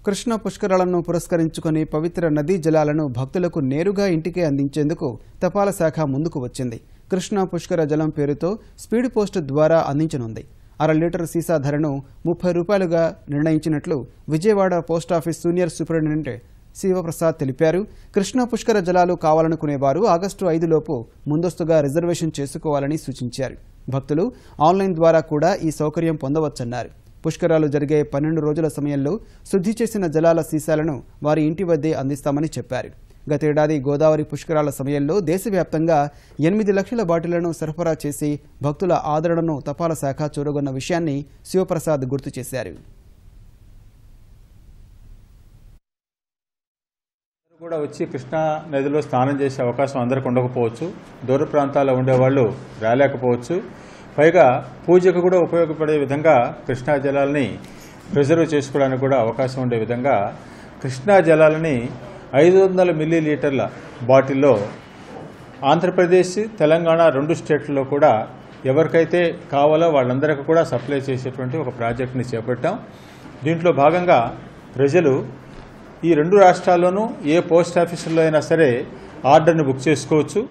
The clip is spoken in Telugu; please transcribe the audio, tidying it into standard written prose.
కృష్ణా పుష్కరాలను పురస్కరించుకుని పవిత్ర నదీ జలాలను భక్తులకు నేరుగా ఇంటికే అందించేందుకు తపాలా శాఖ ముందుకు వచ్చింది. కృష్ణా పుష్కర జలం పేరుతో స్పీడ్ పోస్ట్ ద్వారా అందించనుంది. 1/2 లీటర్ సీసా ధరను 30 రూపాయలుగా నిర్ణయించినట్లు Vijayawada post office senior superintendent Shivaprasad తెలిపారు. కృష్ణా పుష్కర జలాలు కావాలనుకునేవారు ఆగస్టు 5 లోపు ముందస్తుగా రిజర్వేషన్ చేసుకోవాలని సూచించారు. భక్తులు ఆన్లైన్ ద్వారా కూడా ఈ సౌకర్యం పొందవచ్చన్నారు. పుష్కరాలు జరిగే 12 రోజుల సమయంలో శుద్ధి చేసిన జలాల సీసాలను వారి ఇంటి వద్దే అందిస్తామని చెప్పారు. గతేడాది గోదావరి పుష్కరాల సమయంలో దేశవ్యాప్తంగా 8 లక్షల బాటిళ్లను సరఫరా చేసి భక్తుల ఆదరణను తపాలా శాఖ చూరగొన్న విషయాన్ని శివప్రసాద్ గుర్తు చేశారు. కూడా వచ్చి కృష్ణా నదిలో స్నానం చేసే అవకాశం అందరికి ఉండకపోవచ్చు, దూర ప్రాంతాల్లో ఉండేవాళ్ళు రాలేకపోవచ్చు. పైగా పూజకు కూడా ఉపయోగపడే విధంగా కృష్ణా జలాలని ప్రిజర్వ్ చేసుకోవడానికి కూడా అవకాశం ఉండే విధంగా కృష్ణా జలాలని 500 మిల్లీలీటర్ల బాటిల్లో ఆంధ్రప్రదేశ్, తెలంగాణ 2 స్టేట్లలో కూడా ఎవరికైతే కావాలో వాళ్ళందరికీ కూడా సప్లై చేసేటువంటి ఒక ప్రాజెక్ట్ని చేపట్టాం. దీంట్లో భాగంగా ప్రజలు ఈ 2 రాష్ట్రాల్లోనూ ఏ పోస్ట్ ఆఫీసుల్లో అయినా సరే ఆర్డర్ని బుక్ చేసుకోవచ్చు.